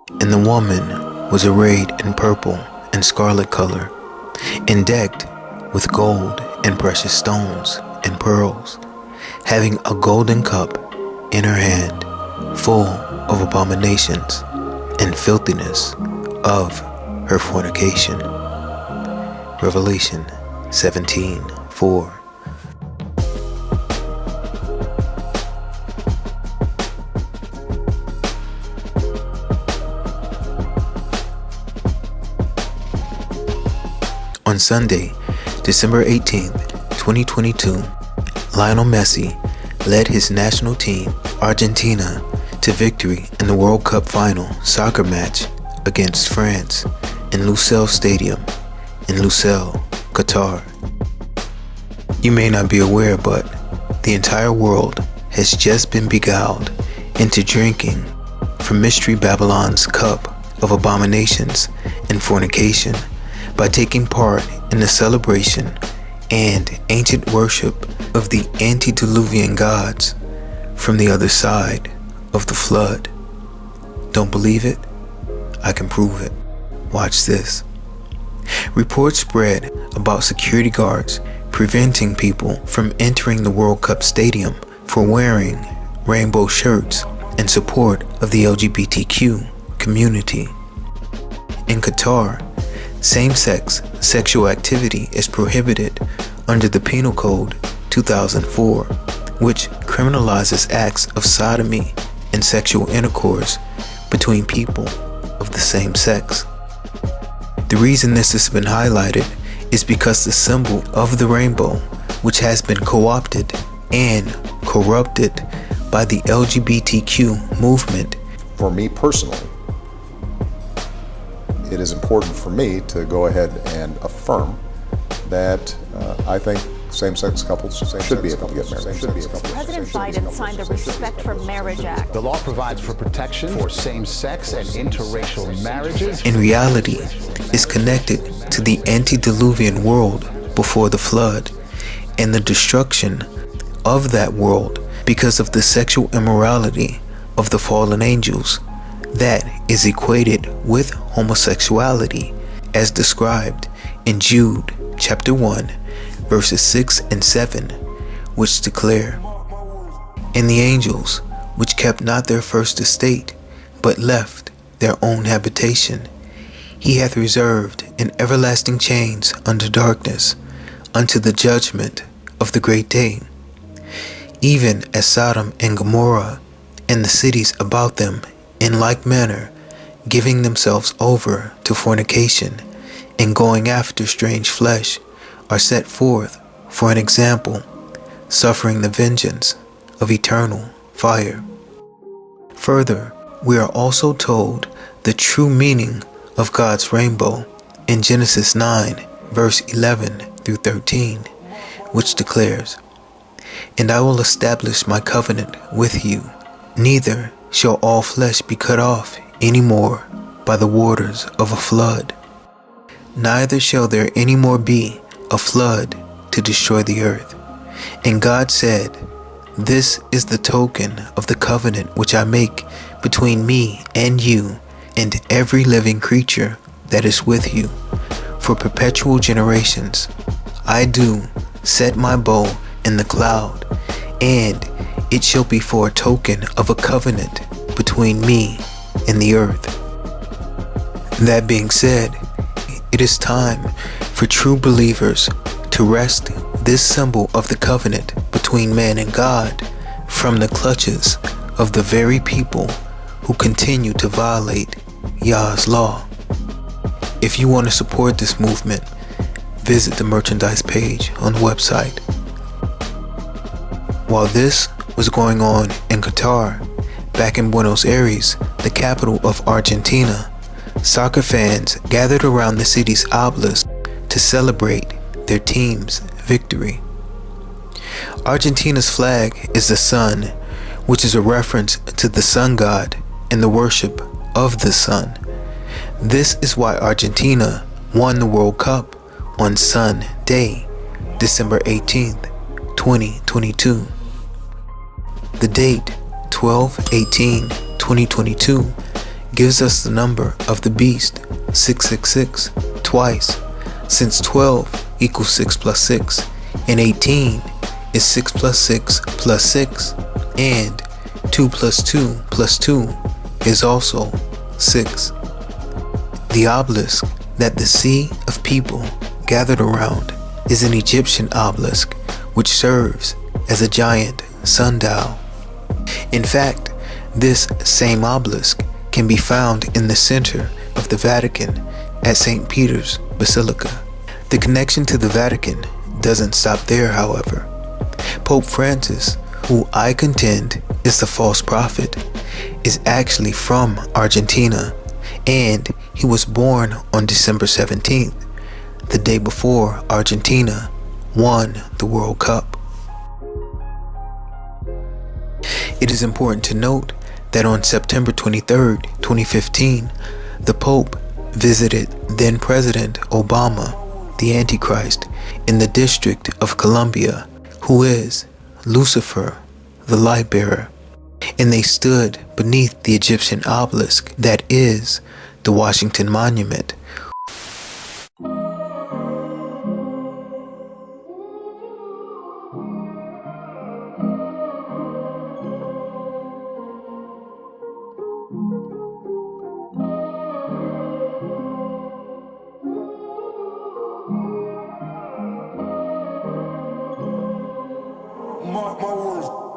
And the woman was arrayed in purple and scarlet color, and decked with gold and precious stones and pearls, having a golden cup in her hand, full of abominations and filthiness of her fornication. Revelation 17:4. On Sunday, December 18th, 2022, Lionel Messi led his national team, Argentina, to victory in the World Cup final soccer match against France in Lusail Stadium in Lusail, Qatar. You may not be aware, but the entire world has just been beguiled into drinking from Mystery Babylon's cup of abominations and fornication by taking part in the celebration and ancient worship of the antediluvian gods from the other side of the flood. Don't believe it? I can prove it. Watch this. Reports spread about security guards preventing people from entering the World Cup stadium for wearing rainbow shirts in support of the LGBTQ community. In Qatar, same-sex sexual activity is prohibited under the Penal Code 2004, which criminalizes acts of sodomy and sexual intercourse between people of the same sex. The reason this has been highlighted is because the symbol of the rainbow, which has been co-opted and corrupted by the LGBTQ movement. For me personally, it is important for me to go ahead and affirm that I think same-sex couples should be able to get married. President Biden signed the Respect for Marriage Act. The law provides for protection for same-sex and interracial marriages. In reality, is connected to the antediluvian world before the flood and the destruction of that world because of the sexual immorality of the fallen angels that is equated with homosexuality as described in Jude chapter 1 verses 6 and 7, which declare, "And the angels, which kept not their first estate, but left their own habitation, he hath reserved in everlasting chains unto darkness, unto the judgment of the great day. Even as Sodom and Gomorrah, and the cities about them, in like manner, giving themselves over to fornication, and going after strange flesh, are set forth for an example, suffering the vengeance of eternal fire." Further, we are also told the true meaning of God's rainbow in Genesis 9, verse 11 through 13, which declares, "And I will establish my covenant with you, neither shall all flesh be cut off any more by the waters of a flood, neither shall there any more be a flood to destroy the earth. And God said, This is the token of the covenant which I make between me and you and every living creature that is with you for perpetual generations. I do set my bow in the cloud, and it shall be for a token of a covenant between me and the earth." That being said, it is time for true believers to wrest this symbol of the covenant between man and God from the clutches of the very people who continue to violate Yah's law. If you want to support this movement, visit the merchandise page on the website. While this was going on in Qatar, back in Buenos Aires, the capital of Argentina, soccer fans gathered around the city's obelisk to celebrate their team's victory. Argentina's flag is the sun, which is a reference to the sun god and the worship of the sun. This is why Argentina won the World Cup on Sun Day, December 18th, 2022. The date 12/18/2022 gives us the number of the beast, 666, twice, since 12 equals 6 plus 6, and 18 is 6 plus 6 plus 6, and 2 plus 2 plus 2 is also 6. The obelisk that the sea of people gathered around is an Egyptian obelisk which serves as a giant sundial. In fact, this same obelisk can be found in the center of the Vatican at St. Peter's Basilica. The connection to the Vatican doesn't stop there, however. Pope Francis, who I contend is the false prophet, is actually from Argentina, and he was born on December 17th, the day before Argentina won the World Cup. It is important to note that on September 23rd, 2015, the Pope visited then President Obama, the Antichrist, in the District of Columbia, who is Lucifer, the light bearer, and they stood beneath the Egyptian obelisk that is the Washington Monument. Mark my words.